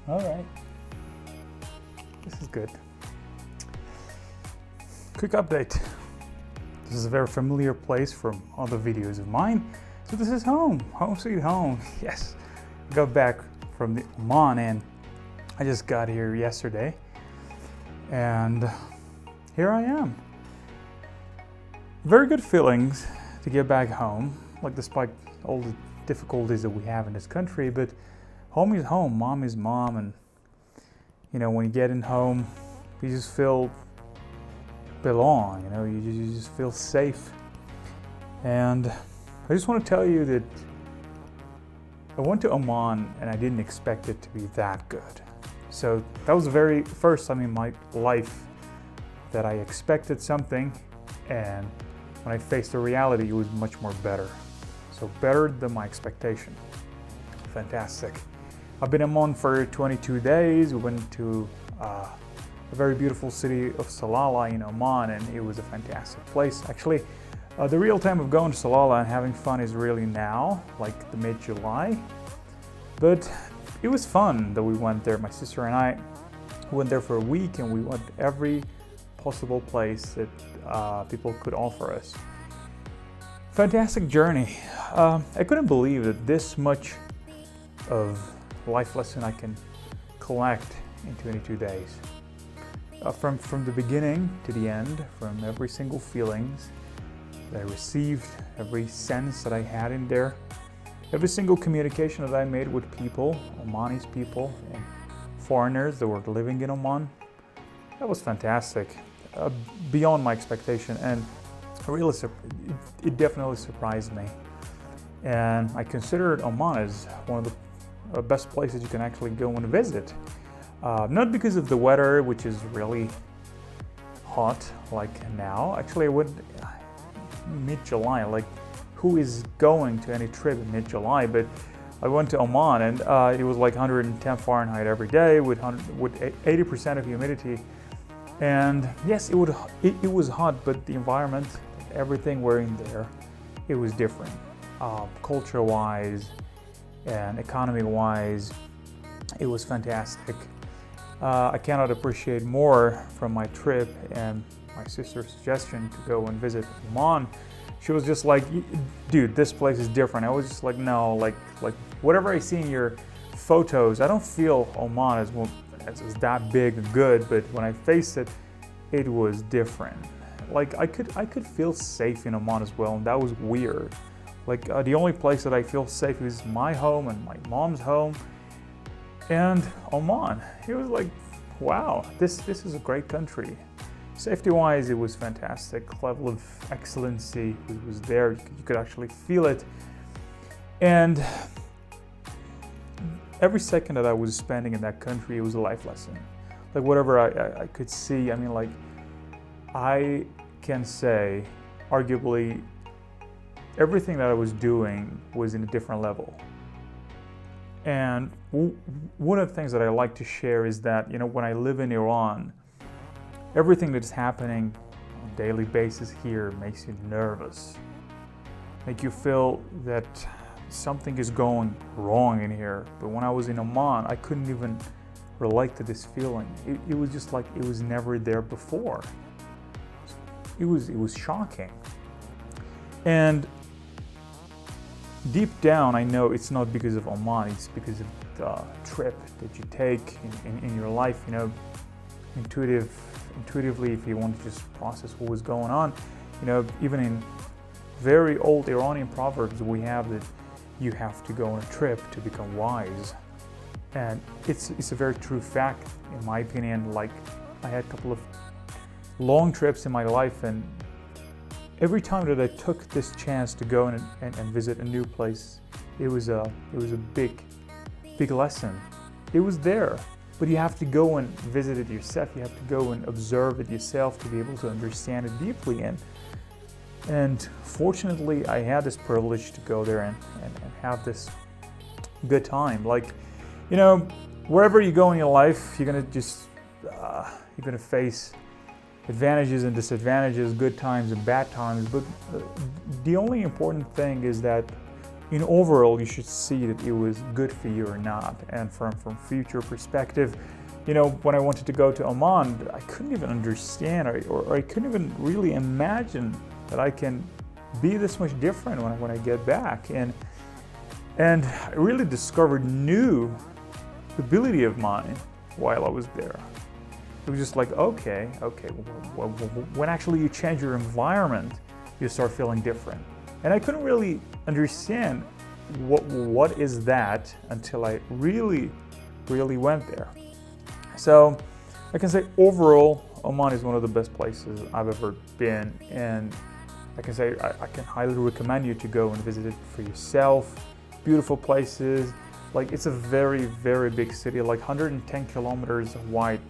All right. This is good. Quick update. This is a very familiar place from other videos of mine. So this is home. Home sweet home. Yes. I got back from the Oman and I just got here yesterday. And here I am. Very good feelings to get back home. Like despite all the difficulties that we have in this country, but home is home, mom is mom, and you know, when you get in home, you just feel belong, you know, you just feel safe. And I just want to tell you that I went to Oman and I didn't expect it to be that good. So that was the very first time in my life that I expected something, and when I faced the reality, it was much more better. So better than my expectation. Fantastic. I've been in Oman for 22 days. We went to a very beautiful city of Salalah in Oman, and it was a fantastic place. Actually, the real time of going to Salalah and having fun is really now, like the mid-July. But it was fun that we went there. My sister and I went there for a week, and we went every possible place that people could offer us. Fantastic journey. I couldn't believe that this much of life lesson I can collect in 22 days. From the beginning to the end, from every single feelings that I received, every sense that I had in there, every single communication that I made with people, Omanis people and foreigners that were living in Oman, that was fantastic, beyond my expectation, and really it definitely surprised me. And I considered Oman as one of the best places you can actually go and visit. Not because of the weather, which is really hot like now. Actually, I went mid-July. Like, who is going to any trip in mid-July? But I went to Oman, and it was like 110 Fahrenheit every day with 80% of humidity. And yes, it was hot, but the environment, everything we're in there, it was different. Culture-wise and economy-wise, it was fantastic. I cannot appreciate more from my trip and my sister's suggestion to go and visit Oman. She was just like, dude, this place is different. I was just like, no, like whatever I see in your photos, I don't feel Oman as that big and good, but when I faced it, it was different. Like I could feel safe in Oman as well, and that was weird. Like the only place that I feel safe is my home and my mom's home, and Oman. It was like, wow, this is a great country. Safety-wise, it was fantastic. Level of excellency was there. You could actually feel it, and every second that I was spending in that country, it was a life lesson. Like whatever I could see, I mean, like I can say, arguably, everything that I was doing was in a different level. And one of the things that I like to share is that, you know, when I live in Iran, everything that's happening on a daily basis here makes you nervous, make you feel that something is going wrong in here. But when I was in Oman, I couldn't even relate to this feeling. It was just like it was never there before. It was shocking. And deep down, I know it's not because of Oman, it's because of the trip that you take in your life, you know, intuitively, if you want to just process what was going on. You know, even in very old Iranian proverbs, we have that you have to go on a trip to become wise. And it's a very true fact, in my opinion. Like, I had a couple of long trips in my life, and every time that I took this chance to go and visit a new place, it was a big lesson. It was there, but you have to go and visit it yourself. You have to go and observe it yourself to be able to understand it deeply. And fortunately, I had this privilege to go there and have this good time. Like, you know, wherever you go in your life, you're gonna face advantages and disadvantages, good times and bad times. But the only important thing is that in overall, you should see that it was good for you or not. And from future perspective, you know, when I wanted to go to Oman, I couldn't even understand or I couldn't even really imagine that I can be this much different when I get back. And I really discovered new ability of mine while I was there. It was just like, okay, when actually you change your environment, you start feeling different. And I couldn't really understand what is that until I really went there. So I can say overall, Oman is one of the best places I've ever been, and I can say I can highly recommend you to go and visit it for yourself. Beautiful places, like it's a very big city, like 110 kilometers wide.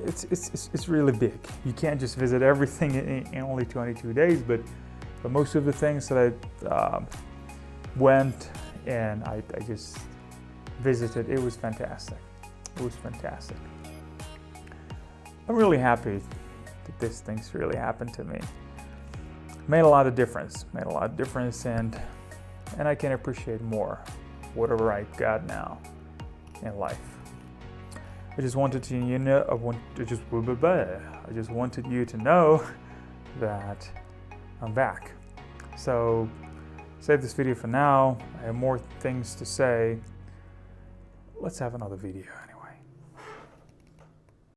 It's really big. You can't just visit everything in only 22 days, but most of the things that I went and I just visited, it was fantastic. It was fantastic. I'm really happy that these things really happened to me. Made a lot of difference, and I can appreciate more whatever I got now in life. I just wanted you to know, I just wanted you to know that I'm back. So save this video for now. I have more things to say. Let's have another video.